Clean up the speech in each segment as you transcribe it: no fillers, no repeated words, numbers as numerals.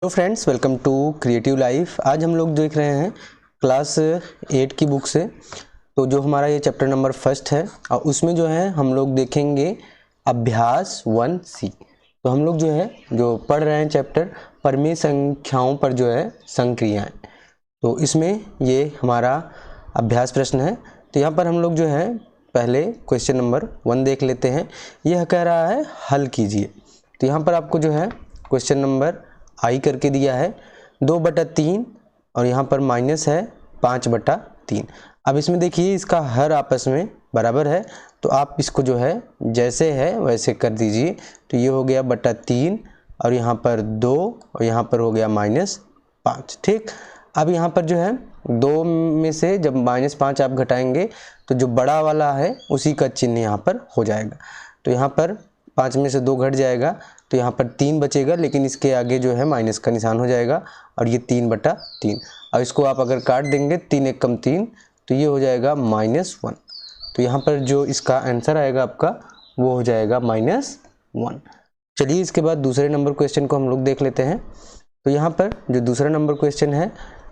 Hello friends, welcome to creative life. आज हम लोग देख रहे हैं क्लास 8 की बुक से। तो जो हमारा ये चैप्टर नंबर फर्स्ट है और उसमें जो है हम लोग देखेंगे अभ्यास 1C। तो हम लोग जो है जो पढ़ रहे हैं चैप्टर परिमेय संख्याओं पर जो है संक्रियाएं। तो इसमें ये हमारा अभ्यास प्रश्न है। तो यहाँ पर हम लोग जो है पहले क्वेश्चन नंबर 1 देख लेते हैं। यह कह रहा है हल कीजिए। तो यहाँ पर आपको जो है क्वेश्चन नंबर आई करके दिया है 2/3 और यहाँ पर माइनस है 5/3। अब इसमें देखिए इसका हर आपस में बराबर है, तो आप इसको जो है जैसे है वैसे कर दीजिए। तो ये हो गया बटा 3 और यहाँ पर 2 और यहाँ पर हो गया -5। ठीक, अब यहाँ पर जो है 2 में से जब -5 आप घटाएंगे तो जो बड़ा वाला है उसी का चिन्ह यहाँ पर हो जाएगा। तो यहाँ पर 5 में से 2 घट जाएगा तो यहाँ पर 3 बचेगा, लेकिन इसके आगे जो है माइनस का निशान हो जाएगा और ये 3/3। और इसको आप अगर काट देंगे 3 × 3 तो ये हो जाएगा -1। तो यहाँ पर जो इसका आंसर आएगा आपका वो हो जाएगा -1। चलिए इसके बाद दूसरे नंबर क्वेश्चन को हम लोग देख लेते हैं। तो यहाँ पर जो दूसरा नंबर क्वेश्चन है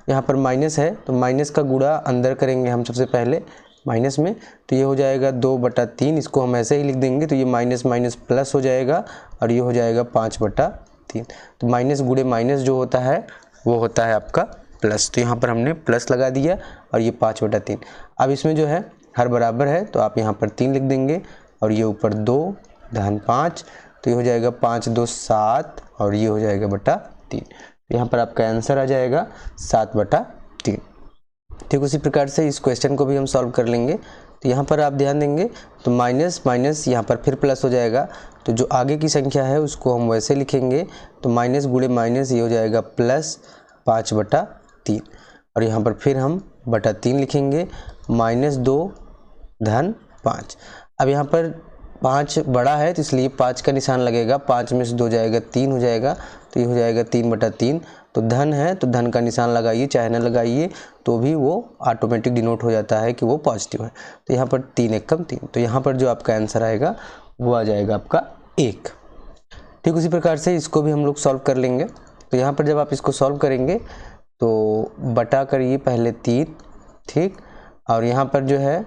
यहाँ पर माइनस है, तो माइनस का गुणा अंदर करेंगे हम सबसे पहले माइनस में। तो ये हो जाएगा 2/3, इसको हम ऐसे ही लिख देंगे तो ये माइनस माइनस प्लस हो जाएगा और ये हो जाएगा 5/3। तो माइनस गुणे माइनस जो होता है वो होता है आपका प्लस। तो यहाँ पर हमने प्लस लगा दिया और ये 5/3। अब इसमें जो है हर बराबर है तो आप यहाँ पर 3 लिख देंगे और ये ऊपर 2 धन 5, तो ये हो जाएगा 5 2 7 और ये हो जाएगा बटा 3। यहाँ पर आपका आंसर आ जाएगा 7/3। ठीक, उसी प्रकार से इस क्वेश्चन को भी हम सॉल्व कर लेंगे। तो यहाँ पर आप ध्यान देंगे तो माइनस माइनस यहाँ पर फिर प्लस हो जाएगा, तो जो आगे की संख्या है उसको हम वैसे लिखेंगे। तो माइनस गुणे माइनस ये हो जाएगा प्लस 5/3 और यहाँ पर फिर हम बटा 3 लिखेंगे -2 धन 5। अब यहाँ पर 5 बड़ा है तो इसलिए 5 का निशान लगेगा, 5 में से 2 जाएगा 3 हो जाएगा, तो ये हो जाएगा 3/3। तो धन है तो धन का निशान लगाइए, चाहे न लगाइए तो भी वो ऑटोमेटिक डिनोट हो जाता है कि वो पॉजिटिव है। तो यहाँ पर 3 × 3, तो यहाँ पर जो आपका आंसर आएगा वो आ जाएगा आपका 1। ठीक, उसी प्रकार से इसको भी हम लोग सॉल्व कर लेंगे। तो यहाँ पर जब आप इसको सॉल्व करेंगे तो बटा करिए पहले 3, ठीक, और यहाँ पर जो है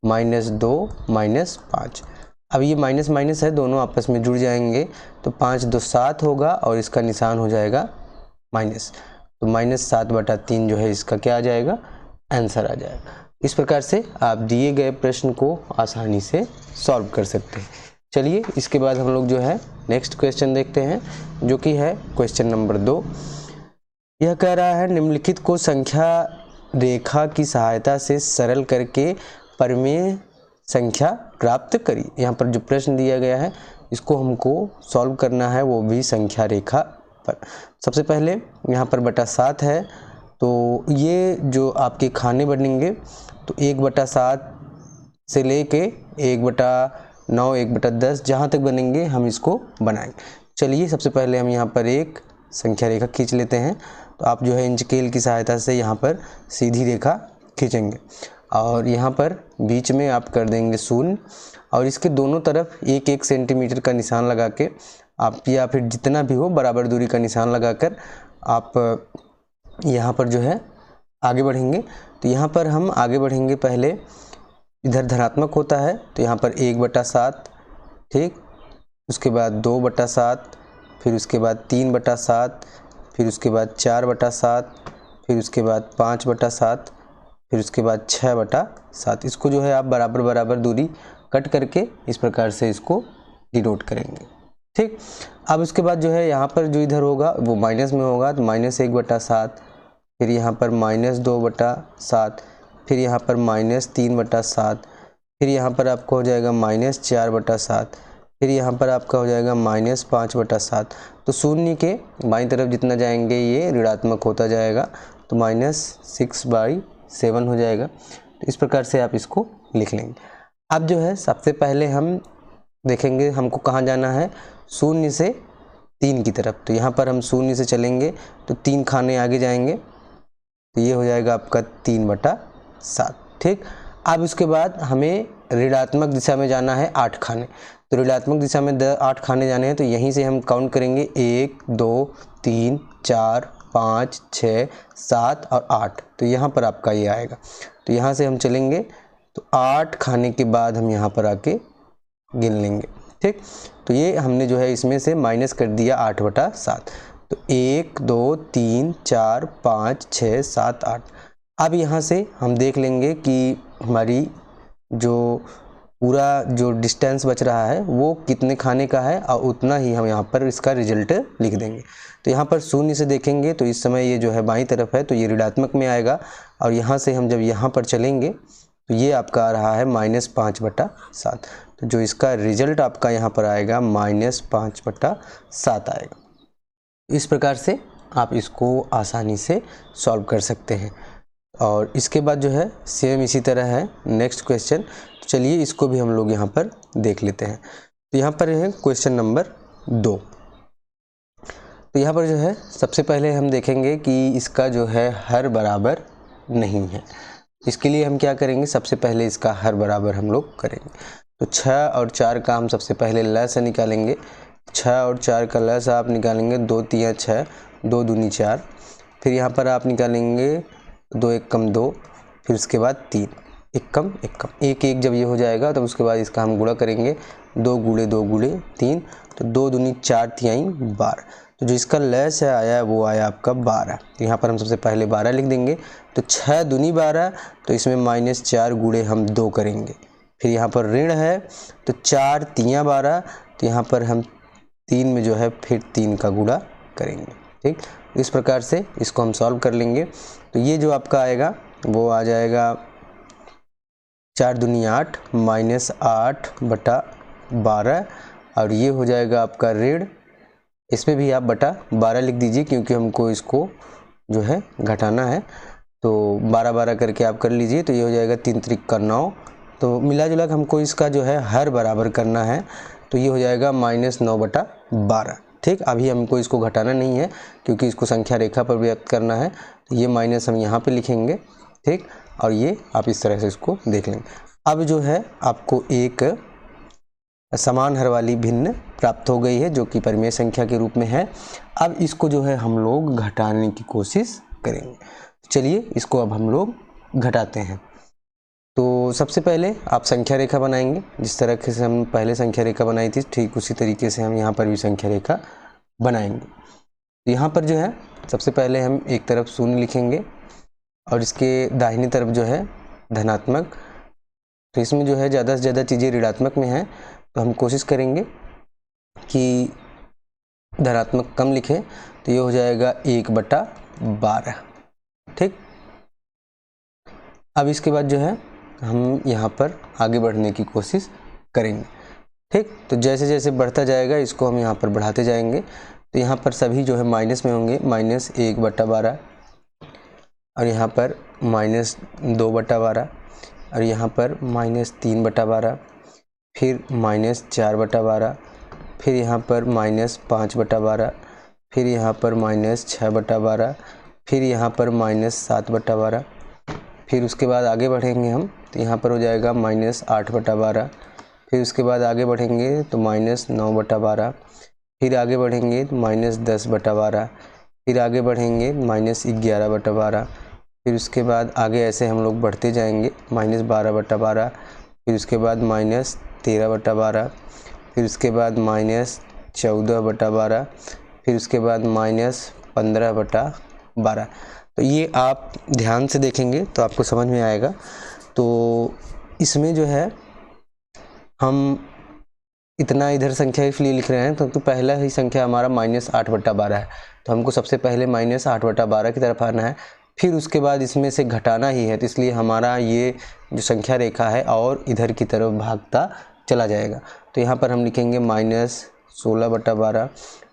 -2 -5। अब ये माइनस माइनस है, दोनों आपस में जुड़ जाएंगे तो 5 2 7 होगा और इसका निशान हो जाएगा माइनस। तो -7/3 जो है इसका क्या आ जाएगा, आंसर आ जाएगा। इस प्रकार से आप दिए गए प्रश्न को आसानी से सॉल्व कर सकते हैं। चलिए इसके बाद हम लोग जो है नेक्स्ट क्वेश्चन देखते हैं, जो कि है क्वेश्चन नंबर 2। यह कह रहा है निम्नलिखित को संख्या रेखा की सहायता से सरल करके परिमेय संख्या प्राप्त करी। यहाँ पर जो प्रश्न दिया गया है इसको हमको सॉल्व करना है, वो भी संख्या रेखा पर। सबसे पहले यहाँ पर बटा 7 है, तो ये जो आपके खाने बनेंगे तो 1/7 से लेके 1/9 1/10 जहाँ तक बनेंगे हम इसको बनाएंगे। चलिए सबसे पहले हम यहाँ पर एक संख्या रेखा खींच लेते हैं। तो आप जो है इंच स्केल की सहायता से यहाँ पर सीधी रेखा खींचेंगे और यहाँ पर बीच में आप कर देंगे 0 और इसके दोनों तरफ 1-1 सेंटीमीटर का निशान लगा के आप, या फिर जितना भी हो बराबर दूरी का निशान लगाकर आप यहाँ पर जो है आगे बढ़ेंगे। तो यहाँ पर हम आगे बढ़ेंगे, पहले इधर धनात्मक होता है तो यहाँ पर 1/7, ठीक, उसके बाद 2/7, फिर उसके बाद 3/7, फिर उसके बाद 4/7, फिर उसके बाद 5/7, फिर उसके बाद 6/7। इसको जो है आप बराबर बराबर दूरी कट करके इस प्रकार से इसको डिनोट करेंगे। ठीक, अब उसके बाद जो है यहाँ पर जो इधर होगा वो माइनस में होगा, तो -1/7, फिर यहाँ पर -2/7, फिर यहाँ पर -3/7, फिर यहाँ पर आपको हो जाएगा -4/7, फिर यहाँ पर आपका हो जाएगा -5/7। तो शून्य के बाईं तरफ जितना जाएंगे ये ऋणात्मक होता जाएगा, तो -6/7 हो जाएगा। तो इस प्रकार से आप इसको लिख लेंगे। अब जो है सबसे पहले हम देखेंगे हमको कहाँ जाना है, 0 से 3 की तरफ। तो यहाँ पर हम 0 से चलेंगे तो 3 खाने आगे जाएंगे, तो ये हो जाएगा आपका 3/7। ठीक, अब उसके बाद हमें ऋणात्मक दिशा में जाना है 8 खाने। तो ऋणात्मक दिशा में 8 खाने जाने हैं, तो यहीं से हम काउंट करेंगे 1 2 3 4 5 6 7 और 8। तो यहाँ पर आपका ये आएगा। तो यहाँ से हम चलेंगे तो 8 खाने के बाद हम यहाँ पर आके गिन लेंगे। ठीक, तो ये हमने जो है इसमें से माइनस कर दिया 8/7। तो 1 2 3 4 5 6 7 8। अब यहाँ से हम देख लेंगे कि हमारी जो पूरा जो डिस्टेंस बच रहा है वो कितने खाने का है, और उतना ही हम यहाँ पर इसका रिजल्ट लिख देंगे। तो यहाँ पर शून्य से देखेंगे तो इस समय ये जो है बाईं तरफ है, तो ये ऋणात्मक में आएगा। और यहाँ से हम जब यहाँ पर चलेंगे तो ये आपका आ रहा है -5/7। तो जो इसका रिजल्ट आपका यहाँ पर आएगा -5/7 आएगा। इस प्रकार से आप इसको आसानी से सॉल्व कर सकते हैं। और इसके बाद जो है सेम इसी तरह है नेक्स्ट क्वेश्चन। तो चलिए इसको भी हम लोग यहाँ पर देख लेते हैं। तो यहाँ पर है क्वेश्चन नंबर 2। तो यहाँ पर जो है सबसे पहले हम देखेंगे कि इसका जो है हर बराबर नहीं है। इसके लिए हम क्या करेंगे, सबसे पहले इसका हर बराबर हम लोग करेंगे। तो 6 और 4 का हम सबसे पहले लसा निकालेंगे। 6 और 4 का लसा आप निकालेंगे 2 3 6, 2 दूनी 4। फिर यहाँ पर आप निकालेंगे 2 1 कम 2, फिर उसके बाद 3 1 कम 1 कम 1 1। जब ये हो जाएगा तब उसके बाद इसका हम गुणा करेंगे 2 गुणे 2 गुणे 3। तो 2 दूनी 4 3 12। तो जो इसका लस है आया वो आया आपका 12। तो यहाँ पर हम सबसे पहले 12 लिख देंगे। तो 6 दूनी 12, तो इसमें -4 गुणे हम 2 करेंगे। फिर यहाँ पर ऋण है तो 4 3 12, तो यहाँ पर हम 3 में जो है फिर 3 का गुणा करेंगे। ठीक, इस प्रकार से इसको हम सॉल्व कर लेंगे। तो ये जो आपका आएगा वो आ जाएगा 4 दूनी 8 -8/12, और ये हो जाएगा आपका ऋण। इसमें भी आप बटा 12 लिख दीजिए क्योंकि हमको इसको जो है घटाना है। तो 12 12 करके आप कर लीजिए। तो ये हो जाएगा 3 त्रिक का 9। तो मिला जुला के हमको इसका जो है हर बराबर करना है। तो ये हो जाएगा -9/12। ठीक, अभी हमको इसको घटाना नहीं है क्योंकि इसको संख्या रेखा पर व्यक्त करना है। तो ये माइनस हम यहाँ पे लिखेंगे। ठीक, और ये आप इस तरह से इसको देख लेंगे। अब जो है आपको एक समान हर वाली भिन्न प्राप्त हो गई है जो कि परिमेय संख्या के रूप में है। अब इसको जो है हम लोग घटाने की कोशिश करेंगे। चलिए इसको अब हम लोग घटाते हैं। तो सबसे पहले आप संख्या रेखा बनाएंगे। जिस तरह से हम पहले संख्या रेखा बनाई थी ठीक उसी तरीके से हम यहाँ पर भी संख्या रेखा बनाएंगे। तो यहाँ पर जो है सबसे पहले हम एक तरफ शून्य लिखेंगे और इसके दाहिनी तरफ जो है धनात्मक। तो इसमें जो है ज़्यादा से ज़्यादा चीज़ें ऋणात्मक में हैं, तो हम कोशिश करेंगे कि धनात्मक कम लिखें। तो ये हो जाएगा 1/12। ठीक, अब इसके बाद जो है हम यहाँ पर आगे बढ़ने की कोशिश करेंगे। ठीक, तो जैसे जैसे बढ़ता जाएगा इसको हम यहाँ पर बढ़ाते जाएंगे। तो यहाँ पर सभी जो है माइनस में होंगे, -1/12, और यहाँ पर -2/12, और यहाँ पर -3/12, फिर -4/12, फिर यहाँ पर -5/12, फिर यहाँ पर -6/12, फिर यहाँ पर -7/12। फिर उसके बाद आगे बढ़ेंगे हम तो यहाँ पर हो जाएगा -8/12। फिर उसके बाद आगे बढ़ेंगे तो -9/12। फिर आगे बढ़ेंगे तो -10/12। फिर आगे बढ़ेंगे -11/12। फिर उसके बाद आगे ऐसे हम लोग बढ़ते जाएंगे -12/12। फिर उसके बाद -13/12। फिर उसके बाद -14/12। फिर उसके बाद -15/12। तो ये आप ध्यान से देखेंगे तो आपको समझ में आएगा। तो इसमें जो है हम इतना इधर संख्या इसलिए लिख रहे हैं क्योंकि पहला ही संख्या हमारा -8/12 है। तो हमको सबसे पहले -8/12 की तरफ आना है, फिर उसके बाद इसमें से घटाना ही है। तो इसलिए हमारा ये जो संख्या रेखा है और इधर की तरफ भागता चला जाएगा। तो यहाँ पर हम लिखेंगे -16/12।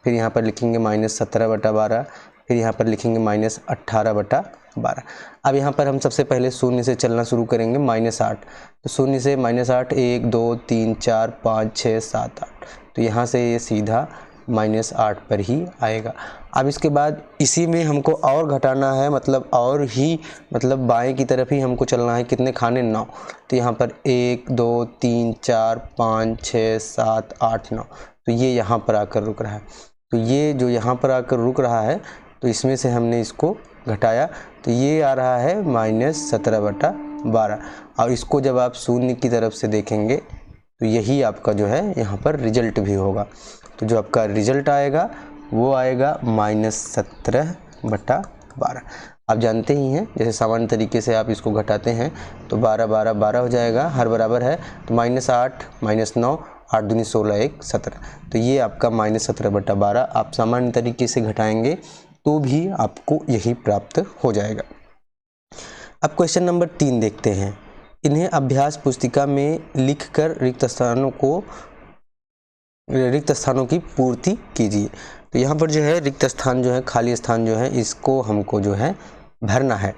फिर यहाँ पर लिखेंगे -17/12। फिर यहाँ पर लिखेंगे -18/12। अब यहाँ पर हम सबसे पहले शून्य से चलना शुरू करेंगे -8। तो शून्य से -8 1 2 3 4 5 6 7 8। तो यहाँ से ये सीधा -8 पर ही आएगा। अब इसके बाद इसी में हमको और घटाना है, मतलब और ही मतलब बाएं की तरफ ही हमको चलना है। कितने खाने? 9। तो यहाँ पर 1 2 3 4 5 6 7 8 9, तो ये यहाँ पर आकर रुक रहा है। तो ये जो यहाँ पर आकर रुक रहा है, तो इसमें से हमने इसको घटाया, तो ये आ रहा है -17/12। और इसको जब आप शून्य की तरफ से देखेंगे तो यही आपका जो है यहाँ पर रिजल्ट भी होगा। तो जो आपका रिजल्ट आएगा वो आएगा -17/12। आप जानते ही हैं, जैसे सामान्य तरीके से आप इसको घटाते हैं तो 12 12 12 हो जाएगा, हर बराबर है, तो -8 -9 8 दूनी 16 1 17। तो ये आपका -17/12 आप सामान्य तरीके से घटाएंगे तो भी आपको यही प्राप्त हो जाएगा। अब क्वेश्चन नंबर 3 देखते हैं। इन्हें अभ्यास पुस्तिका में लिखकर रिक्त स्थानों की पूर्ति कीजिए। तो यहाँ पर जो है रिक्त स्थान जो है, खाली स्थान जो है, इसको हमको जो है भरना है।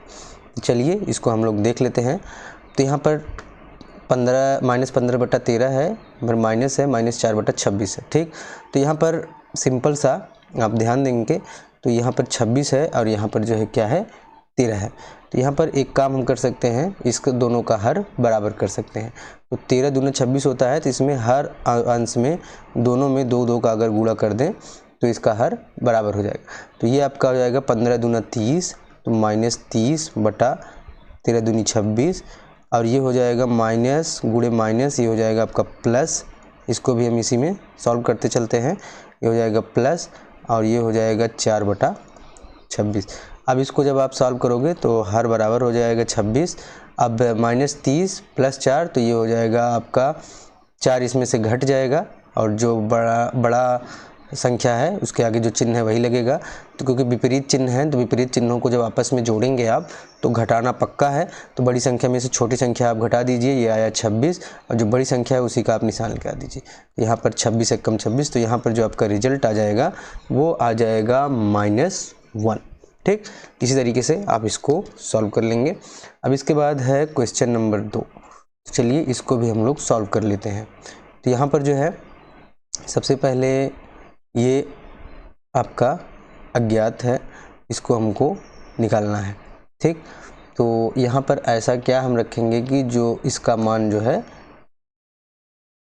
चलिए इसको हम लोग देख लेते हैं। तो यहाँ पर -15/13 है, फिर माइनस है -4/26 है, ठीक। तो यहाँ पर सिंपल सा आप ध्यान देंगे, तो यहाँ पर 26 है और यहाँ पर जो है क्या है 13 है। तो यहाँ पर एक काम हम कर सकते हैं, इसको दोनों का हर बराबर कर सकते हैं। तो 13 दूना 26 होता है, तो इसमें हर अंश में दोनों में 2 2 का अगर गुणा कर दें तो इसका हर बराबर हो जाएगा। तो ये आपका हो जाएगा 15 दूना 30, तो -30/13 दूनी 26, और ये हो जाएगा माइनस गुणे माइनस, ये हो जाएगा आपका प्लस। इसको भी हम इसी में सॉल्व करते चलते हैं, ये हो जाएगा प्लस और ये हो जाएगा 4/26। अब इसको जब आप सॉल्व करोगे तो हर बराबर हो जाएगा 26। अब -30 + 4, तो ये हो जाएगा आपका 4 इसमें से घट जाएगा, और जो बड़ा संख्या है उसके आगे जो चिन्ह है वही लगेगा। तो क्योंकि विपरीत चिन्ह है, तो विपरीत चिन्हों को जब आपस में जोड़ेंगे आप तो घटाना पक्का है। तो बड़ी संख्या में से छोटी संख्या आप घटा दीजिए, ये आया 26, और जो बड़ी संख्या है उसी का आप निशान लगा दीजिए। तो यहाँ पर 26 × 26, तो यहाँ पर जो आपका रिजल्ट आ जाएगा वो आ जाएगा -1, ठीक। इसी तरीके से आप इसको सॉल्व कर लेंगे। अब इसके बाद है क्वेश्चन नंबर 2। चलिए इसको भी हम लोग सॉल्व कर लेते हैं। तो यहाँ पर जो है सबसे पहले ये आपका अज्ञात है, इसको हमको निकालना है, ठीक। तो यहाँ पर ऐसा क्या हम रखेंगे कि जो इसका मान जो है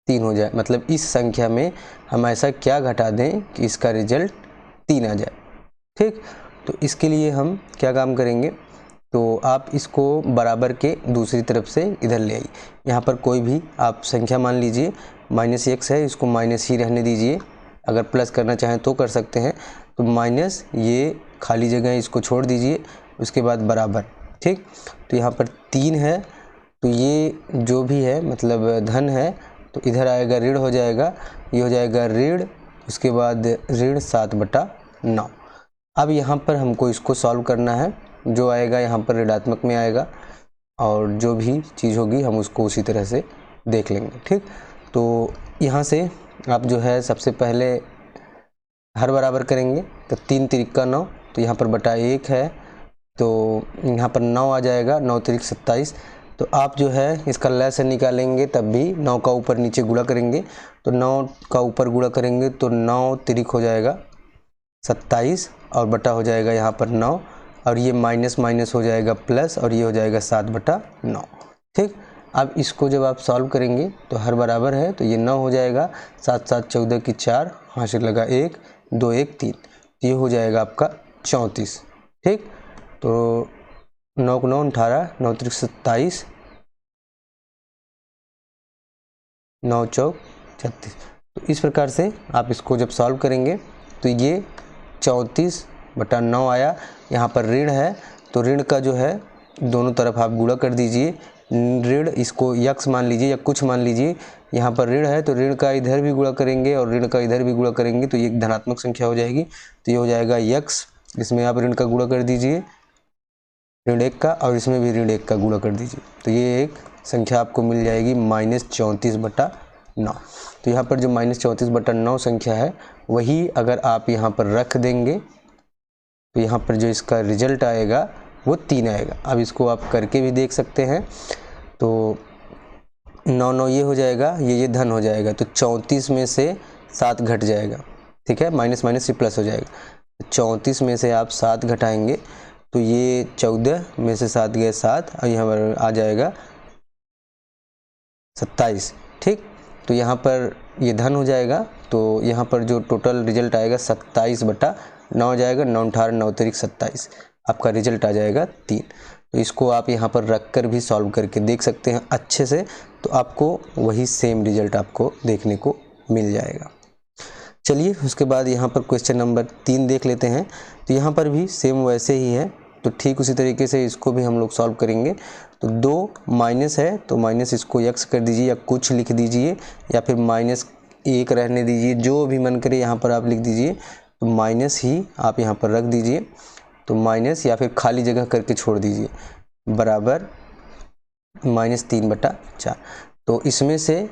3 हो जाए, मतलब इस संख्या में हम ऐसा क्या घटा दें कि इसका रिजल्ट 3 आ जाए, ठीक। तो इसके लिए हम क्या काम करेंगे, तो आप इसको बराबर के दूसरी तरफ से इधर ले आइए। यहाँ पर कोई भी आप संख्या मान लीजिए, -x है, इसको माइनस ही रहने दीजिए। अगर प्लस करना चाहें तो कर सकते हैं। तो माइनस, ये खाली जगह है इसको छोड़ दीजिए, उसके बाद बराबर, ठीक। तो यहाँ पर 3 है, तो ये जो भी है मतलब धन है, तो इधर आएगा ऋण हो जाएगा, ये हो जाएगा ऋण, उसके बाद ऋण 7/9। अब यहाँ पर हमको इसको सॉल्व करना है, जो आएगा यहाँ पर ऋणात्मक में आएगा, और जो भी चीज़ होगी हम उसको उसी तरह से देख लेंगे, ठीक। तो यहाँ से आप जो है सबसे पहले हर बराबर करेंगे, तो 3 × 9, तो यहाँ पर बटा 1 है, तो यहाँ पर 9 आ जाएगा, 9 × 27। तो आप जो है इसका लय निकालेंगे तब भी 9 का ऊपर नीचे गुणा करेंगे, तो 9 का ऊपर गुणा करेंगे तो 9 × हो जाएगा 27, और बटा हो जाएगा यहाँ पर 9, और ये माइनस माइनस हो जाएगा प्लस, और ये हो जाएगा 7/9, ठीक। अब इसको जब आप सॉल्व करेंगे तो हर बराबर है, तो ये 9 हो जाएगा, 7 7 14 की 4, हासिल लगा 1 2 1 3, ये हो जाएगा आपका 34, ठीक। तो 9 × 9 18, 9 × 27, 9 × 4 36। तो इस प्रकार से आप इसको जब सॉल्व करेंगे तो ये 34/9 आया। यहाँ पर ऋण है, तो ऋण का जो है दोनों तरफ आप गुणा कर दीजिए। ऋण इसको यक्स मान लीजिए या कुछ मान लीजिए, यहाँ पर ऋण है तो ऋण का इधर भी गुणा करेंगे और ऋण का इधर भी गुणा करेंगे, तो ये एक धनात्मक संख्या हो जाएगी। तो ये हो जाएगा यक्स, इसमें आप ऋण का गुणा कर दीजिए ऋण 1 का, और इसमें भी ऋण 1 का गुणा कर दीजिए, तो ये एक संख्या आपको मिल जाएगी -34/9। तो यहाँ पर जो -34/9 संख्या है वही अगर आप यहाँ पर रख देंगे तो यहाँ पर जो इसका रिजल्ट आएगा वो 3 आएगा। अब इसको आप करके भी देख सकते हैं। तो 9 9 ये हो जाएगा, ये धन हो जाएगा, तो 34 में से 7 घट जाएगा, ठीक है, माइनस माइनस से प्लस हो जाएगा। 34 में से आप 7 घटाएंगे तो ये 14 में से 7 गए 7 और यहाँ पर आ जाएगा 27। ठीक, तो यहाँ पर ये धन हो जाएगा, तो यहाँ पर जो टोटल रिजल्ट आएगा 27/9 हो जाएगा। 9 8 9 3 27 आपका रिजल्ट आ जाएगा 3। तो इसको आप यहाँ पर रख कर भी सॉल्व करके देख सकते हैं अच्छे से, तो आपको वही सेम रिजल्ट आपको देखने को मिल जाएगा। चलिए उसके बाद यहाँ पर क्वेश्चन नंबर 3 देख लेते हैं। तो यहाँ पर भी सेम वैसे ही है, तो ठीक उसी तरीके से इसको भी हम लोग सॉल्व करेंगे। तो 2 माइनस है तो माइनस इसको x कर दीजिए या कुछ लिख दीजिए या फिर -1 रहने दीजिए, जो भी मन करे यहाँ पर आप लिख दीजिए। तो माइनस ही आप यहाँ पर रख दीजिए, तो माइनस या फिर खाली जगह करके छोड़ दीजिए बराबर -3/4। तो इसमें से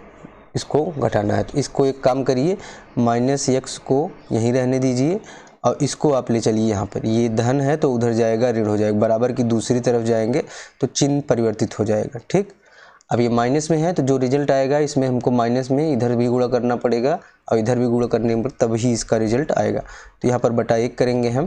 इसको घटाना है, तो इसको एक काम करिए, -x को यहीं रहने दीजिए और इसको आप ले चलिए यहाँ पर। ये धन है तो उधर जाएगा ऋण हो जाएगा, बराबर की दूसरी तरफ जाएंगे तो चिन्ह परिवर्तित हो जाएगा। ठीक, अब ये माइनस में है तो जो रिजल्ट आएगा इसमें हमको माइनस में इधर भी गुणा करना पड़ेगा और इधर भी गुणा करने पर तभी इसका रिजल्ट आएगा। तो यहाँ पर बटा 1 करेंगे हम।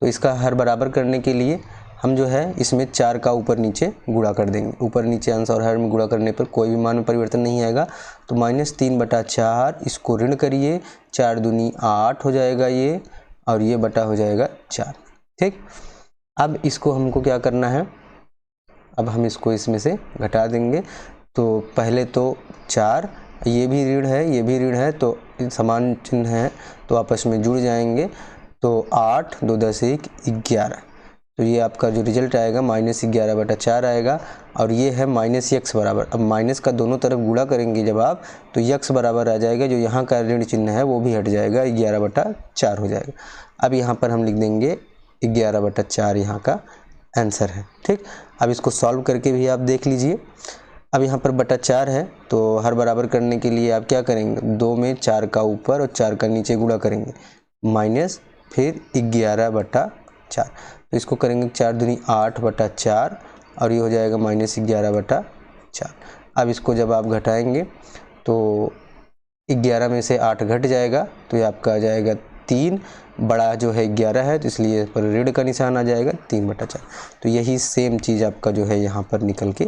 तो इसका हर बराबर करने के लिए हम जो है इसमें 4 का ऊपर नीचे गुणा कर देंगे। ऊपर नीचे अंश और हर में गुणा करने पर कोई भी मान में परिवर्तन नहीं आएगा। तो -3/4 इसको ऋण करिए, 4 दूनी 8 हो जाएगा ये, और ये बटा हो जाएगा 4। ठीक, अब इसको हमको क्या करना है, अब हम इसको इसमें से घटा देंगे। तो पहले तो 4, ये भी ऋण है ये भी ऋण है तो समान चिन्ह है तो आपस में जुड़ जाएंगे। तो 8 2 10 1 11, तो ये आपका जो रिजल्ट आएगा -11/4 आएगा। और ये है -x बराबर, अब माइनस का दोनों तरफ गुणा करेंगे जब आप तो x बराबर आ जाएगा, जो यहाँ का ऋण चिन्ह है वो भी हट जाएगा, 11/4 हो जाएगा। अब यहाँ पर हम लिख देंगे 11/4 यहाँ का आंसर है। ठीक, अब इसको सॉल्व करके भी आप देख लीजिए। अब यहाँ पर बटा 4 है तो हर बराबर करने के लिए आप क्या करेंगे, 2 में 4 का ऊपर और 4 का नीचे गुणा करेंगे, माइनस फिर 11/4। तो इसको करेंगे 4 दूनी 8/4 और ये हो जाएगा -11/4। अब इसको जब आप घटाएंगे तो 11 में से 8 घट जाएगा तो ये आपका आ जाएगा 3, बड़ा जो है 11 है तो इसलिए पर ऋण का निशान आ जाएगा 3/4। तो यही सेम चीज़ आपका जो है यहाँ पर निकल के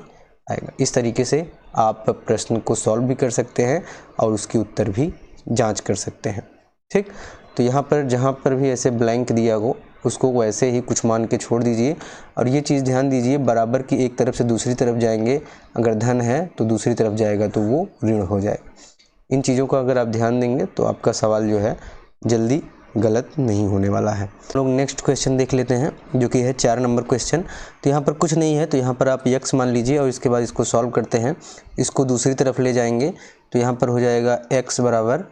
आएगा। इस तरीके से आप प्रश्न को सॉल्व भी कर सकते हैं और उसकी उत्तर भी जांच कर सकते हैं। ठीक, तो यहाँ पर जहाँ पर भी ऐसे ब्लैंक दिया हो उसको वैसे ही कुछ मान के छोड़ दीजिए। और ये चीज़ ध्यान दीजिए, बराबर की एक तरफ से दूसरी तरफ जाएंगे, अगर धन है तो दूसरी तरफ जाएगा तो वो ऋण हो जाएगा। इन चीज़ों का अगर आप ध्यान देंगे तो आपका सवाल जो है जल्दी गलत नहीं होने वाला है। लोग नेक्स्ट क्वेश्चन देख लेते हैं जो कि है 4 नंबर क्वेश्चन। तो यहाँ पर कुछ नहीं है तो यहाँ पर आप x मान लीजिए और इसके बाद इसको सॉल्व करते हैं। इसको दूसरी तरफ ले जाएंगे तो यहाँ पर हो जाएगा x बराबर,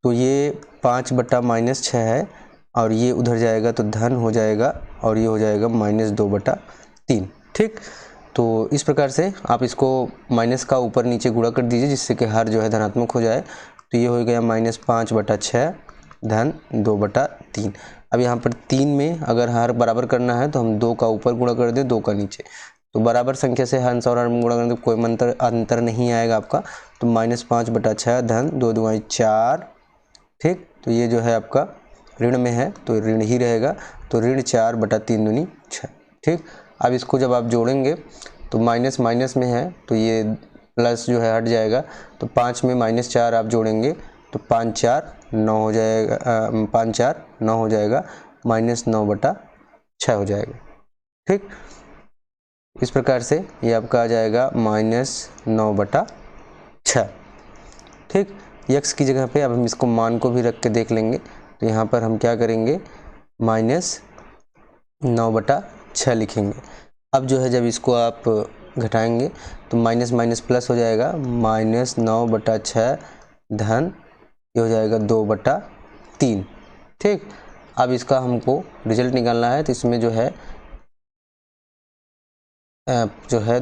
तो ये 5/-6 है और ये उधर जाएगा तो धन हो जाएगा और ये हो जाएगा -2/3। ठीक, तो इस प्रकार से आप इसको माइनस का ऊपर नीचे गुणा कर दीजिए जिससे कि हर जो है धनात्मक हो जाए। तो ये हो गया -5/6 धन 2/3। अब यहाँ पर 3 में अगर हर बराबर करना है तो हम 2 का ऊपर गुणा कर दें 2 का नीचे, तो बराबर संख्या से अंश और हर में गुणा करने तो कोई अंतर नहीं आएगा आपका। तो -5/6 धन 2 दूनी 4। ठीक, तो ये जो है आपका ऋण में है तो ऋण ही रहेगा, तो ऋण 4/3 दूनी 6। ठीक, अब इसको जब आप जोड़ेंगे तो माइनस माइनस में है तो ये प्लस जो है हट जाएगा। तो 5 में -4 आप जोड़ेंगे तो 5 4 9 हो जाएगा, 5 4 9 हो जाएगा, -9/6 हो जाएगा। ठीक, इस प्रकार से ये आपका आ जाएगा -9/6। ठीक, x की जगह पे अब हम इसको मान को भी रख के देख लेंगे। तो यहाँ पर हम क्या करेंगे, -9/6 लिखेंगे। अब जो है जब इसको आप घटाएंगे तो माइनस माइनस प्लस हो जाएगा, -9/6 धन ये हो जाएगा 2/3। ठीक, अब इसका हमको रिजल्ट निकालना है तो इसमें जो है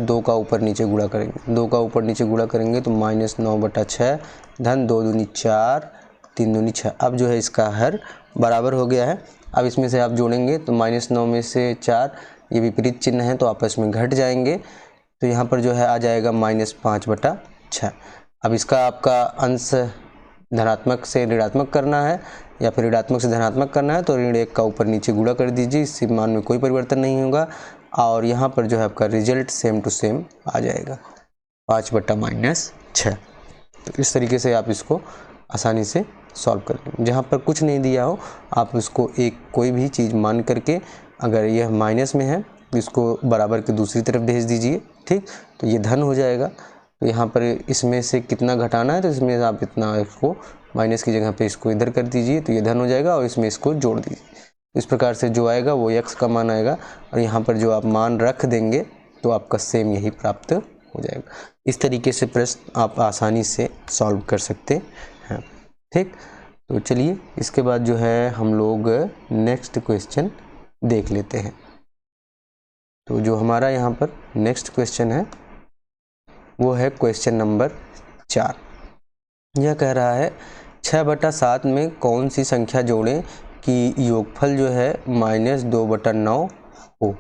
2 का ऊपर नीचे गुणा करेंगे। 2 का ऊपर नीचे गुणा करेंगे तो -9/6 धन 2 दूनी 4 3 दूनी 6। अब जो है इसका हर बराबर हो गया है। अब इसमें से आप जोड़ेंगे तो -9 में से 4, ये विपरीत चिन्ह है तो आपस में घट जाएंगे। तो यहाँ पर जो है आ जाएगा -5/6। अब इसका आपका अंश धनात्मक से ऋणात्मक करना है या फिर ऋणात्मक से धनात्मक करना है तो ऋण 1 का ऊपर नीचे गुणा कर दीजिए, इससे मान में कोई परिवर्तन नहीं होगा और यहाँ पर जो है आपका रिजल्ट सेम टू सेम आ जाएगा 5/-6। तो इस तरीके से आप इसको आसानी से सॉल्व कर लें। जहाँ पर कुछ नहीं दिया हो आप उसको एक कोई भी चीज़ मान करके, अगर यह माइनस में है तो इसको बराबर के दूसरी तरफ भेज दीजिए, ठीक। तो ये धन हो जाएगा। तो यहाँ पर इसमें से कितना घटाना है तो इसमें आप इतना इसको माइनस की जगह पे इसको इधर कर दीजिए तो ये धन हो जाएगा और इसमें इसको जोड़ दीजिए। इस प्रकार से जो आएगा वो x का मान आएगा और यहाँ पर जो आप मान रख देंगे तो आपका सेम यही प्राप्त हो जाएगा। इस तरीके से प्रश्न आप आसानी से सॉल्व कर सकते हैं, ठीक। तो चलिए इसके बाद जो है हम लोग नेक्स्ट क्वेश्चन देख लेते हैं। तो जो हमारा यहाँ पर नेक्स्ट क्वेश्चन है वो है क्वेश्चन नंबर 4। यह कह रहा है 6/7 में कौन सी संख्या जोड़ें कि योगफल जो है -2/9 हो।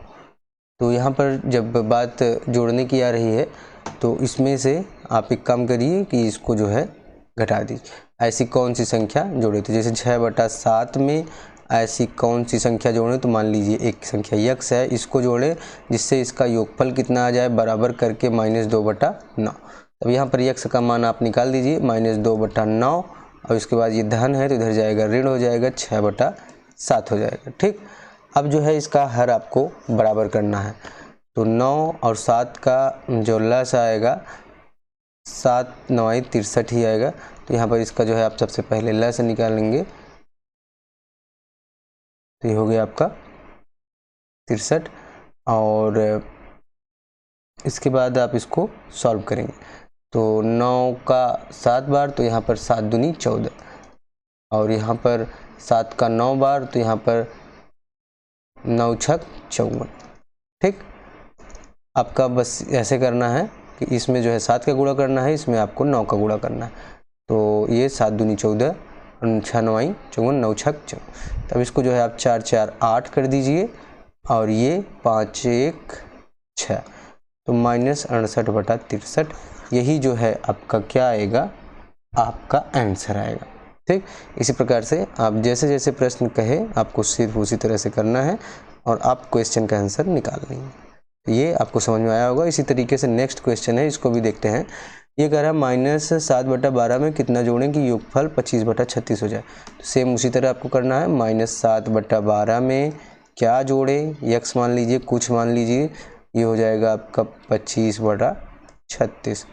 तो यहाँ पर जब बात जोड़ने की आ रही है तो इसमें से आप एक काम करिए कि इसको जो है घटा दीजिए। ऐसी कौन सी संख्या जोड़े, तो जैसे 6/7 में ऐसी कौन सी संख्या जोड़ें, तो मान लीजिए एक संख्या x है, इसको जोड़ें जिससे इसका योगफल कितना आ जाए बराबर करके -2/9। अब यहाँ पर x का मान आप निकाल दीजिए -2/9 और इसके बाद ये धन है तो इधर जाएगा ऋण हो जाएगा 6/7 हो जाएगा, ठीक। अब जो है इसका हर आपको बराबर करना है तो 9 और 7 का जो लस आएगा 7×9 = 63 ही आएगा। तो यहाँ पर इसका जो है आप सबसे पहले लस निकालेंगे तो ये हो गया आपका 63 और इसके बाद आप इसको सॉल्व करेंगे तो 9 का 7 बार तो यहाँ पर 7 दूनी 14 और यहाँ पर 7 का 9 बार तो यहाँ पर 9 छक 54, ठीक। आपका बस ऐसे करना है कि इसमें जो है 7 का गुणा करना है, इसमें आपको 9 का गुणा करना है। तो ये 7 दूनी 14 और 6×9 = 54, 9 छक 54। तब इसको जो है आप 4×4 = 8 कर दीजिए और ये 5×1 = 6 तो -68/63 यही जो है आपका क्या आएगा, आपका आंसर आएगा, ठीक। इसी प्रकार से आप जैसे जैसे प्रश्न कहे आपको सिर्फ उसी तरह से करना है और आप क्वेश्चन का आंसर निकाल लेंगे। ये आपको समझ में आया होगा। इसी तरीके से नेक्स्ट क्वेश्चन है, इसको भी देखते हैं। ये कह रहा है -7/12 में कितना जोड़ें कि योगफल 25/36 हो जाए। तो सेम उसी तरह आपको करना है। -7/12 में क्या जोड़ें, x मान लीजिए, कुछ मान लीजिए, ये हो जाएगा आपका 25/36।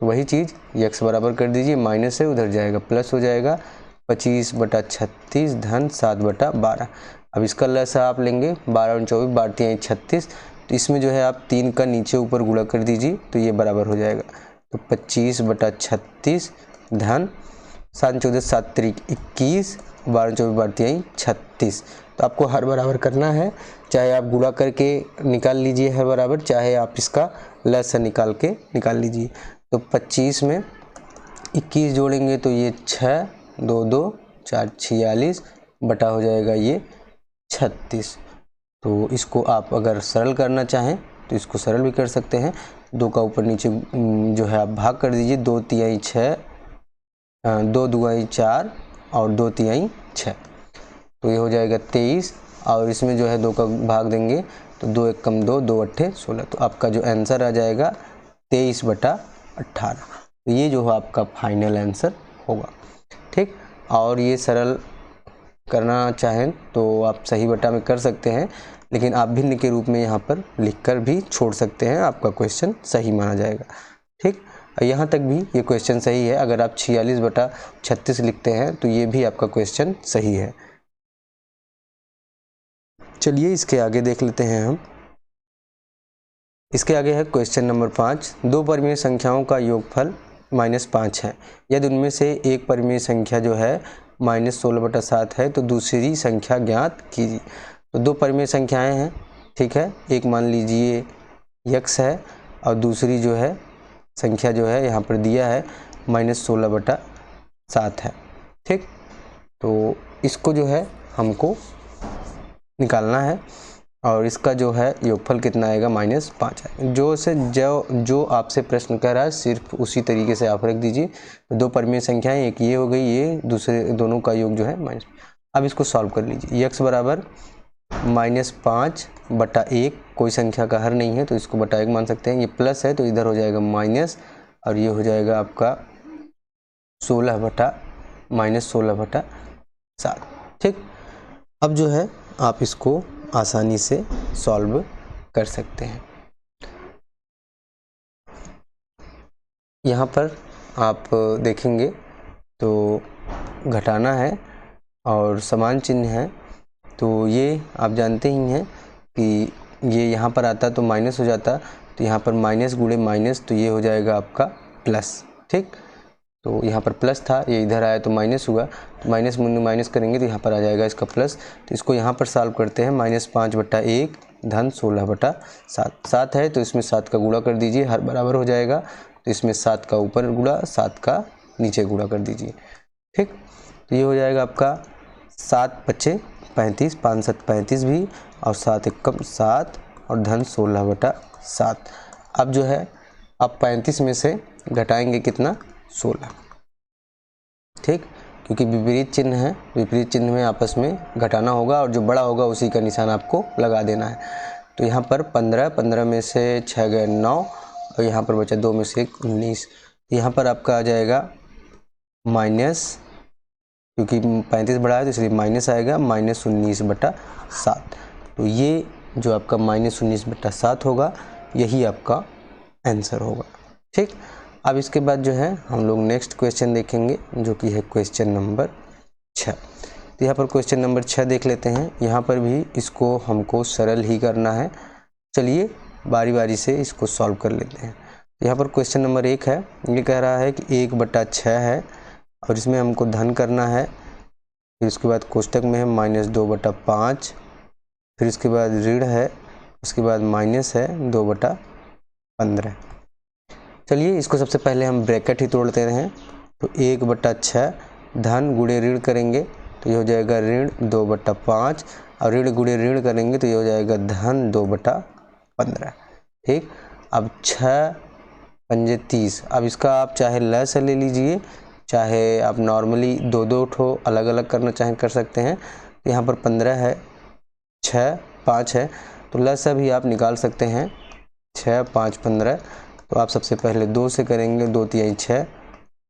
तो वही चीज़ x बराबर कर दीजिए, माइनस है उधर जाएगा प्लस हो जाएगा 25/36 धन 7/12। अब इसका लसा आप लेंगे 12 और 24 12×3 = 36। तो इसमें जो है आप 3 का नीचे ऊपर गुणा कर दीजिए तो ये बराबर हो जाएगा। तो 25/36 धन 7 14 7 3 21 12 24 12×3 = 36। तो आपको हर बराबर करना है, चाहे आप गुणा करके निकाल लीजिए हर बराबर, चाहे आप इसका लसा निकाल लीजिए। तो 25 में 21 जोड़ेंगे तो ये 6 2 2 4 46 बटा हो जाएगा ये 36। तो इसको आप अगर सरल करना चाहें तो इसको सरल भी कर सकते हैं। 2 का ऊपर नीचे जो है आप भाग कर दीजिए, 2×3 = 6, 2×2 = 4 और 2×3 = 6। तो ये हो जाएगा 23 और इसमें जो है 2 का भाग देंगे तो 2 × 1 = 2, 2 × 8 = 16। तो आपका जो आंसर आ जाएगा 23/18। तो ये जो है आपका फाइनल आंसर होगा, ठीक। और ये सरल करना चाहें तो आप सही बटा में कर सकते हैं, लेकिन आप भिन्न के रूप में यहाँ पर लिखकर भी छोड़ सकते हैं, आपका क्वेश्चन सही माना जाएगा, ठीक। यहाँ तक भी ये क्वेश्चन सही है। अगर आप 46/36 लिखते हैं तो ये भी आपका क्वेश्चन सही है। चलिए इसके आगे देख लेते हैं हम। इसके आगे है क्वेश्चन नंबर 5। 2 परिमेय संख्याओं का योगफल -5 है। यदि उनमें से एक परिमेय संख्या जो है -16/7 है तो दूसरी संख्या ज्ञात कीजिए। तो 2 परिमेय संख्याएं हैं, ठीक है। एक मान लीजिए x है और दूसरी जो है संख्या जो है यहाँ पर दिया है -16/7 है, ठीक। तो इसको जो है हमको निकालना है। और इसका जो है योगफल कितना आएगा -5 आएगा। जो आपसे प्रश्न कर रहा है सिर्फ उसी तरीके से आप रख दीजिए। तो दो परिमेय संख्याएं, एक ये हो गई, ये दूसरे दोनों का योग जो है माइनस। अब इसको सॉल्व कर लीजिए। x बराबर -5/1, कोई संख्या का हर नहीं है तो इसको बटा 1 मान सकते हैं। ये प्लस है तो इधर हो जाएगा माइनस, और ये हो जाएगा आपका 16/-7। ठीक, अब जो है आप इसको आसानी से सॉल्व कर सकते हैं। यहाँ पर आप देखेंगे तो घटाना है और समान चिन्ह है, तो ये आप जानते ही हैं कि ये यहाँ पर आता तो माइनस हो जाता, तो यहाँ पर माइनस गुणे माइनस, तो ये हो जाएगा आपका प्लस। ठीक, तो यहाँ पर प्लस था, ये इधर आया तो माइनस हुआ, तो माइनस मुन्ने माइनस करेंगे तो यहाँ पर आ जाएगा इसका प्लस। तो इसको यहाँ पर सॉल्व करते हैं। -5/1 धन 16/7। 7 है तो इसमें 7 का गुणा कर दीजिए, हर बराबर हो जाएगा। तो इसमें 7 का ऊपर गुणा, 7 का नीचे गुणा कर दीजिए। ठीक, तो ये हो जाएगा आपका 7×5 = 35, 5×7 = 35 भी, और 7×1 = 7 और धन 16/7। अब जो है आप 35 में से घटाएंगे कितना, 16। ठीक, क्योंकि विपरीत चिन्ह है, विपरीत चिन्ह में आपस में घटाना होगा और जो बड़ा होगा उसी का निशान आपको लगा देना है। तो यहाँ पर 15 में से 6 गए 9, और यहाँ पर बचा 2 में से 1 19। यहाँ पर आपका आ जाएगा माइनस, क्योंकि 35 बड़ा है तो इसलिए माइनस आएगा, -19/7। तो ये जो आपका -19/7 होगा, यही आपका आंसर होगा। ठीक, अब इसके बाद जो है हम लोग नेक्स्ट क्वेश्चन देखेंगे, जो कि है क्वेश्चन नंबर 6। तो यहाँ पर क्वेश्चन नंबर 6 देख लेते हैं। यहाँ पर भी इसको हमको सरल ही करना है। चलिए बारी बारी से इसको सॉल्व कर लेते हैं। यहाँ पर क्वेश्चन नंबर 1 है, ये कह रहा है कि 1/6 है और इसमें हमको धन करना है। फिर उसके बाद कोष्टक में है -2/5, फिर उसके बाद ऋण है, उसके बाद माइनस है 2/15। चलिए इसको सबसे पहले हम ब्रैकेट ही तोड़ते हैं। तो 1/6 धन गुणे ऋण करेंगे तो ये हो जाएगा ऋण 2/5, और ऋण गुणे ऋण करेंगे तो ये हो जाएगा धन 2/15। ठीक, अब 6×5 = 30। अब इसका आप चाहे ल से ले लीजिए, चाहे आप नॉर्मली 2-2 ठो अलग अलग करना चाहें कर सकते हैं। यहाँ पर 15 है, 6 5 है, तो ल से भी आप निकाल सकते हैं। 6 5 15, तो आप सबसे पहले 2 से करेंगे, 2 × 6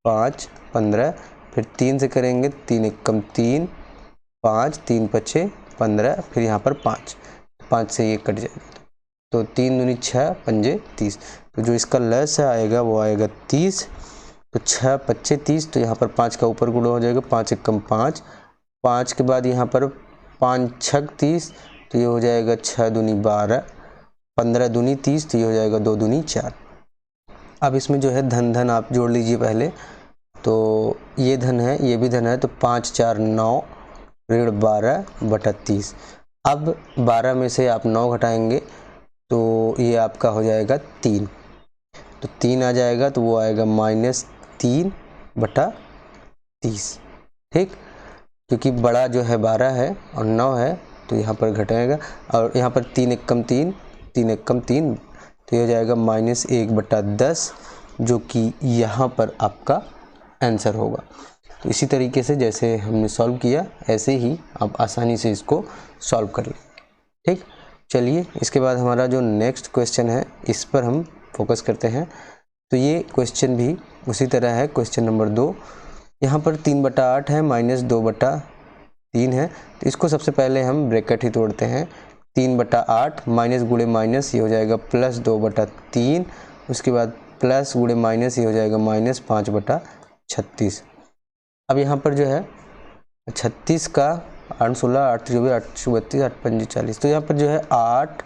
5 15, फिर 3 से करेंगे, 3×1 = 3, 5 3 × 5 = 15, फिर यहाँ पर 5 से ये कट जाएगा, तो 3 दूनी 6 पंजे 30। तो जो इसका ल से आएगा वो आएगा 30। तो 6 × 5 = 30, तो यहाँ पर 5 का ऊपर गुणा हो जाएगा, 5×1 = 5, 5 के बाद यहाँ पर 5×6 = 30, तो ये हो जाएगा 6 दूनी 12, 15 दूनी 30, तो ये हो जाएगा 2 दूनी 4। अब इसमें जो है धन आप जोड़ लीजिए पहले। तो ये धन है, ये भी धन है, तो 5 4 9 ऋण 12/30। अब 12 में से आप 9 घटाएंगे तो ये आपका हो जाएगा 3, तो 3 आ जाएगा, तो वो आएगा -3/30। ठीक, क्योंकि बड़ा जो है 12 है और 9 है, तो यहाँ पर घटाएगा, और यहाँ पर 3×1 = 3, 3×1 = 3, तो ये हो जाएगा -1/10, जो कि यहाँ पर आपका आंसर होगा। तो इसी तरीके से जैसे हमने सॉल्व किया, ऐसे ही आप आसानी से इसको सॉल्व कर लें। ठीक, चलिए इसके बाद हमारा जो नेक्स्ट क्वेश्चन है, इस पर हम फोकस करते हैं। तो ये क्वेश्चन भी उसी तरह है, क्वेश्चन नंबर 2। यहाँ पर 3/8 है, -2/3 है, तो इसको सबसे पहले हम ब्रैकेट ही तोड़ते हैं। 3/8 माइनस गुणे माइनस, ये हो जाएगा +2/3, उसके बाद प्लस गुणे माइनस, ये हो जाएगा -5/36। अब यहाँ पर जो है 36 का 8 16 8 24 8 32 8 5 40, तो यहाँ पर जो है 8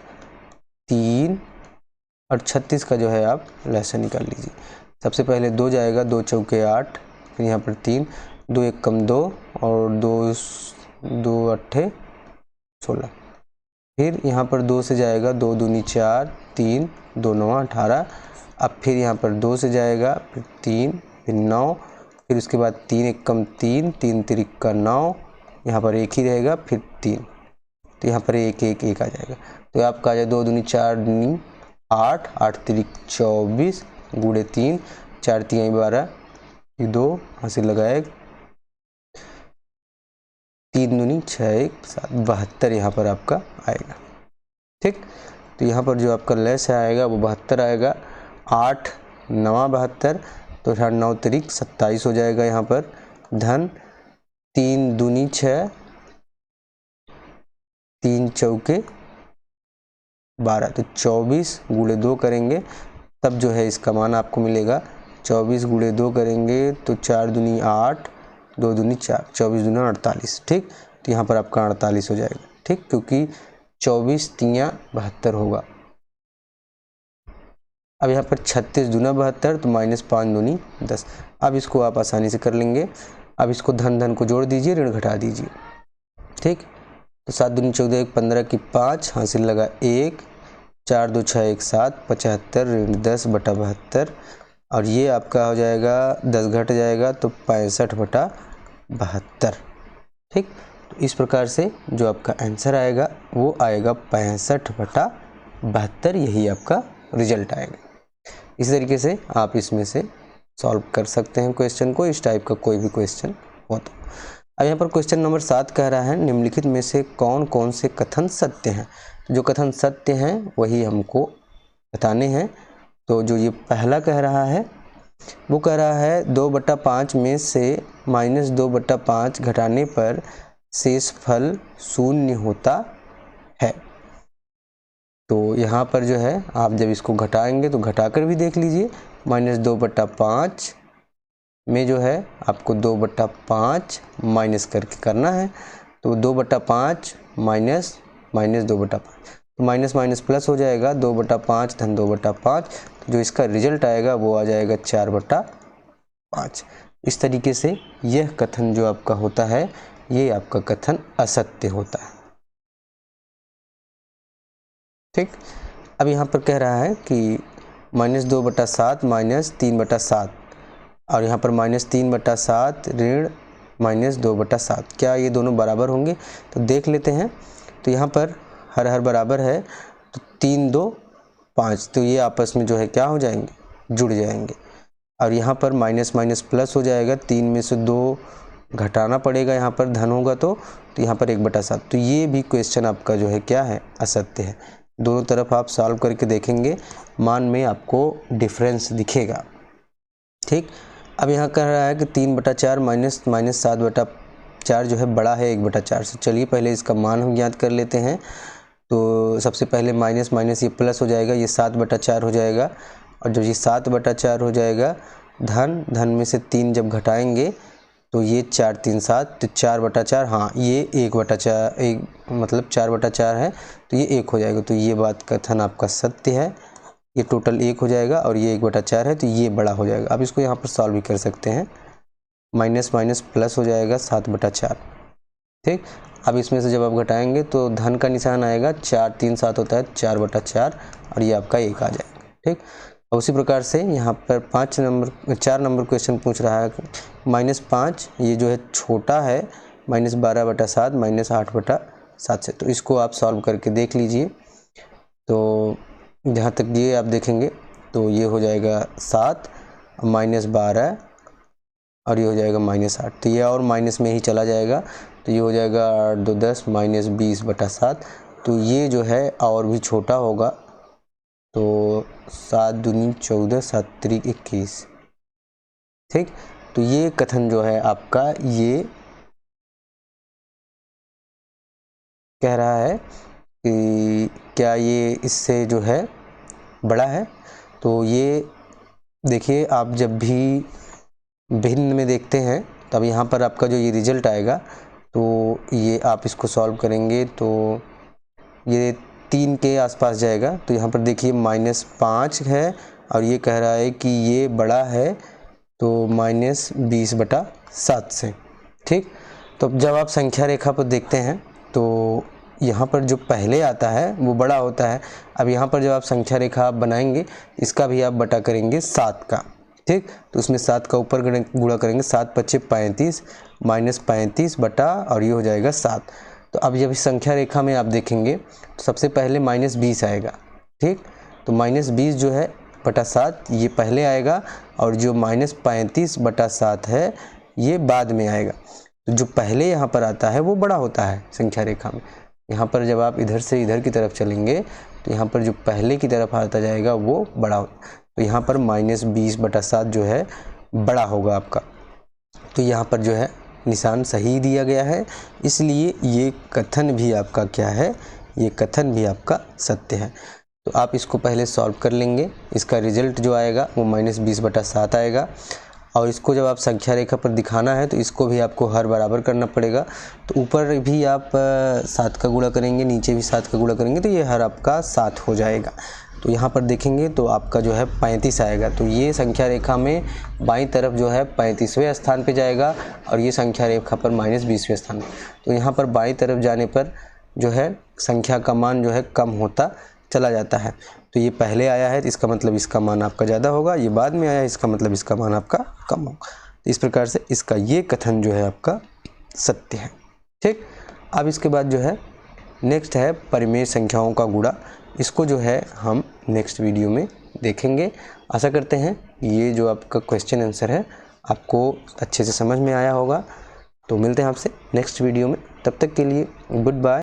3 और 36 का जो है आप लहसन निकाल लीजिए। सबसे पहले 2 जाएगा, 2 चौके 8, फिर यहाँ पर 3, 2×1 = 2 और 2 8 16, फिर यहाँ पर 2 से जाएगा, 2 दूनी 4, 3 2 9 18। अब फिर यहाँ पर 2 से जाएगा, फिर 3, फिर 9, फिर उसके बाद 3×1 = 3, 3×3 = 9, यहाँ पर 1 ही रहेगा, फिर 3। तो यहाँ पर 1 1 1 आ जाएगा। तो आपका आ जाए 2 दूनी 4 दूनी 8, 8 तिरिक 24 गुणे 3, 4 तिहाई 12, 2 हासिल लगाए 3 दूनी 6 1 7, 72 यहाँ पर आपका आएगा। ठीक, तो यहाँ पर जो आपका लेस आएगा वो 72 आएगा। 8 9 72, तो 9 तिरिक 27 हो जाएगा यहाँ पर। धन 3 दूनी 6, 3 चौके 12, तो 24 गुणे 2 करेंगे तब जो है इसका मान आपको मिलेगा। 24 गुणे 2 करेंगे तो 4 दूनी 8, 2 दूनी 4, 24 दूना 48। ठीक, तो यहाँ पर आपका 48 हो जाएगा। ठीक, क्योंकि 24 तियाँ 72 होगा। अब यहाँ पर 36 दूना 72, तो -5 दूनी 10। अब इसको आप आसानी से कर लेंगे। अब इसको धन धन को जोड़ दीजिए, ऋण घटा दीजिए। ठीक, तो 7 दूनी 14 1 15 की 5 हासिल लगा 1, 4 2 6 1 7, 75 ऋण 10 बटा 72, और ये आपका हो जाएगा 10 घट जाएगा तो 65 बटा 72। ठीक, तो इस प्रकार से जो आपका आंसर आएगा वो आएगा 65 बटा 72, यही आपका रिजल्ट आएगा। इस तरीके से आप इसमें से सॉल्व कर सकते हैं क्वेश्चन को, इस टाइप का कोई भी क्वेश्चन हो तो। अब यहाँ पर क्वेश्चन नंबर 7 कह रहा है निम्नलिखित में से कौन कौन से कथन सत्य हैं। जो कथन सत्य हैं वही हमको बताने हैं। तो जो ये पहला कह रहा है वो कह रहा है 2/5 में से -2/5 घटाने पर शेष फल 0 होता है। तो यहाँ पर जो है आप जब इसको घटाएंगे तो घटाकर भी देख लीजिए। -2/5 में जो है आपको 2/5 माइनस करके करना है। तो 2/5 माइनस -2/5, तो माइनस माइनस प्लस हो जाएगा। 2/5 धन 2/5, तो जो इसका रिजल्ट आएगा वो आ जाएगा 4/5। इस तरीके से यह कथन जो आपका होता है ये आपका कथन असत्य होता है। ठीक, अब यहाँ पर कह रहा है कि -2/7 -3/7, और यहाँ पर -3/7 ऋण -2/7, क्या ये दोनों बराबर होंगे? तो देख लेते हैं। तो यहाँ पर हर हर बराबर है, तो 3 2 5, तो ये आपस में जो है क्या हो जाएंगे, जुड़ जाएंगे। और यहाँ पर माइनस माइनस प्लस हो जाएगा, 3 में से 2 घटाना पड़ेगा, यहाँ पर धन होगा तो यहाँ पर 1/7। तो ये भी क्वेश्चन आपका जो है क्या है, असत्य है। दोनों तरफ आप सॉल्व करके देखेंगे, मान में आपको डिफरेंस दिखेगा। ठीक, अब यहाँ कह रहा है कि 3/4 माइनस 7/4 जो है बड़ा है 1/4 से। चलिए पहले इसका मान हम ज्ञात कर लेते हैं। तो सबसे पहले माइनस माइनस ये प्लस हो जाएगा, ये 7/4 हो जाएगा। और जब ये 7/4 हो जाएगा, धन धन में से 3 जब घटाएंगे तो ये 4 3 7, तो 4/4, हाँ ये 1/4, एक मतलब 4/4 है, तो ये 1 हो जाएगा। तो ये बात कथन आपका सत्य है, ये टोटल 1 हो जाएगा, और ये 1/4 है तो ये बड़ा हो जाएगा। अब इसको यहाँ पर सॉल्व भी कर सकते हैं। माइनस माइनस प्लस हो जाएगा 7/4। ठीक, अब इसमें से जब आप घटाएंगे तो धन का निशान आएगा, 4 3 7 होता है 4/4, और ये आपका 1 आ जाएगा। ठीक, और उसी प्रकार से यहाँ पर 4 नंबर क्वेश्चन पूछ रहा है -5, ये जो है छोटा है -12/7 -8/7 से। तो इसको आप सॉल्व करके देख लीजिए। तो जहाँ तक ये आप देखेंगे तो ये हो जाएगा 7 -12, और ये हो जाएगा -8, तो ये और माइनस में ही चला जाएगा। तो ये हो जाएगा 8 2 10 -20/7। तो ये जो है और भी छोटा होगा, तो 7 दूनी 14 7 तिरिक 21। ठीक, तो ये कथन जो है आपका ये कह रहा है कि क्या ये इससे जो है बड़ा है। तो ये देखिए, आप जब भी भिन्न में देखते हैं तब यहाँ पर आपका जो ये रिजल्ट आएगा, तो ये आप इसको सॉल्व करेंगे तो ये 3 के आसपास जाएगा। तो यहाँ पर देखिए -5 है, और ये कह रहा है कि ये बड़ा है, तो -20/7 से। ठीक, तो जब आप संख्या रेखा पर देखते हैं तो यहाँ पर जो पहले आता है वो बड़ा होता है। अब यहाँ पर जब आप संख्या रेखा आप बनाएंगे, इसका भी आप बटा करेंगे 7 का। ठीक, तो उसमें 7 का ऊपर गुणा करेंगे, 7 × 5 = 35 -35 बटा, और ये हो जाएगा 7। तो अब जब इस संख्या रेखा में आप देखेंगे तो सबसे पहले -20 आएगा, ठीक। तो -20 जो है बटा 7 ये पहले आएगा और जो -35 बटा 7 है ये बाद में आएगा। तो जो पहले यहाँ पर आता है वो बड़ा होता है संख्या रेखा में। यहाँ पर जब आप इधर से इधर की तरफ चलेंगे तो यहाँ पर जो पहले की तरफ आता जाएगा वो बड़ा होता है। तो यहाँ पर -20 बटा 7 जो है बड़ा होगा आपका। तो यहाँ पर जो है निशान सही दिया गया है, इसलिए ये कथन भी आपका क्या है, ये कथन भी आपका सत्य है। तो आप इसको पहले सॉल्व कर लेंगे, इसका रिजल्ट जो आएगा वो -20 बटा 7 आएगा। और इसको जब आप संख्या रेखा पर दिखाना है तो इसको भी आपको हर बराबर करना पड़ेगा। तो ऊपर भी आप 7 का गुणा करेंगे, नीचे भी 7 का गुणा करेंगे तो ये हर आपका 7 हो जाएगा। तो यहाँ पर देखेंगे तो आपका जो है 35 आएगा। तो ये संख्या रेखा में बाईं तरफ जो है 35वें स्थान पे जाएगा और ये संख्या रेखा पर -20वें स्थान पे। तो यहाँ पर बाईं तरफ जाने पर जो है संख्या का मान जो है कम होता चला जाता है। तो ये पहले आया है तो इसका मतलब इसका मान आपका ज़्यादा होगा, ये बाद में आया है इसका मतलब इसका मान आपका कम होगा। तो इस प्रकार से इसका ये कथन जो है आपका सत्य है, ठीक। अब इसके बाद जो है नेक्स्ट है परिमेय संख्याओं का गुणा। इसको जो है हम नेक्स्ट वीडियो में देखेंगे। आशा करते हैं ये जो आपका क्वेश्चन आंसर है आपको अच्छे से समझ में आया होगा। तो मिलते हैं आपसे नेक्स्ट वीडियो में, तब तक के लिए गुड बाय।